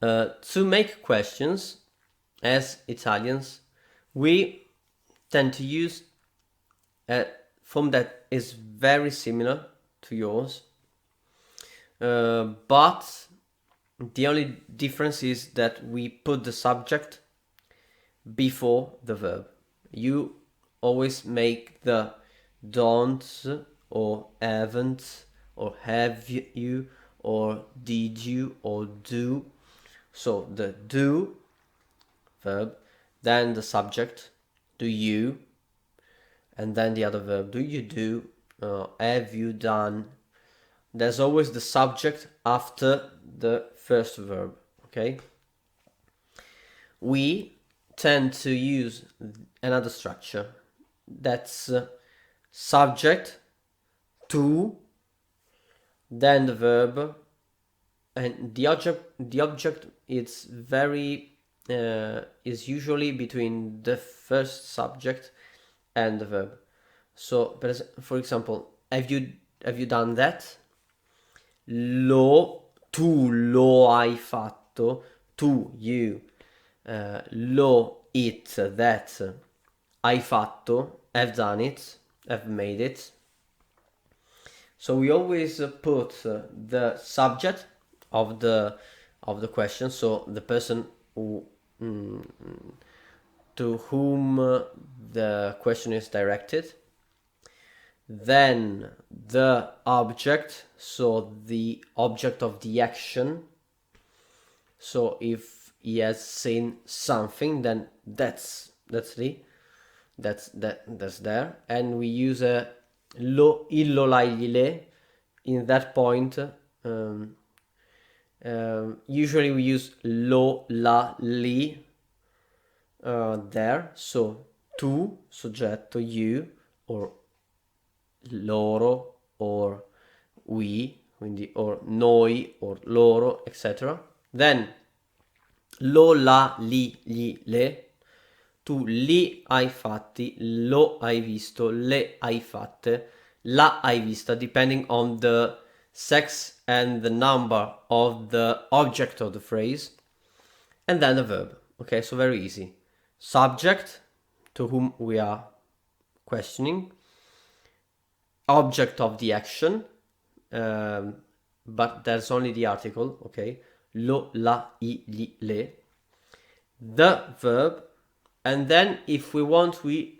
To make questions, as Italians, we tend to use a form that is very similar to yours, but the only difference is that we put the subject before the verb. You always make the don't or haven't or have you or did you or do. So the do verb, then the subject, do you, and then the other verb, do you do, have you done. There's always the subject after the first verb, okay? We tend to use another structure that's subject to, then the verb, and the object is usually between the first subject and the verb. So for example, have you done that? Tu lo hai fatto, tu, you, it, that, hai fatto, have done it, have made it. So we always put the subject of the question, so the person who to whom the question is directed, then the object, so the object of the action. So if he has seen something, then that's there, and we use a il lo l'hai li le in that point. Usually we use lo la li there, so tu soggetto, you, or loro, or we, quindi or noi, or loro, etc. Then lo la li gli le, tu li hai fatti, lo hai visto, le hai fatte, la hai vista, depending on the sex and the number of the object of the phrase, and then the verb. Okay, so very easy. Subject, to whom we are questioning, object of the action, but there's only the article, okay, lo, la, I, gli, le, the verb, and then if we want, we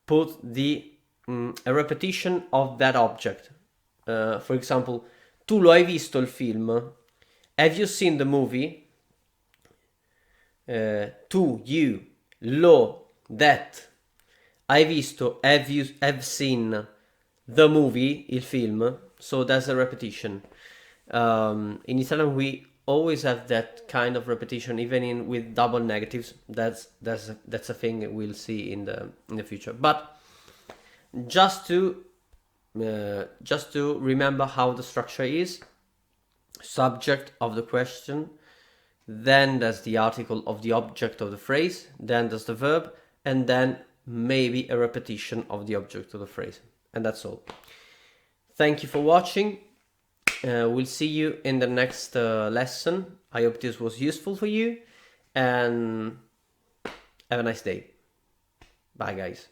put the a repetition of that object. For example, tu lo hai visto il film? Have you seen the movie? Tu, you, lo, that, hai visto, have seen the movie, il film. So that's a repetition. In Italian, we always have that kind of repetition, even with double negatives. That's a thing we'll see in the future. But just to remember how the structure is: subject of the question, then there's the article of the object of the phrase, then there's the verb, and then maybe a repetition of the object of the phrase. And that's all. Thank you for watching. We'll see you in the next lesson. I hope this was useful for you, and have a nice day. Bye, guys.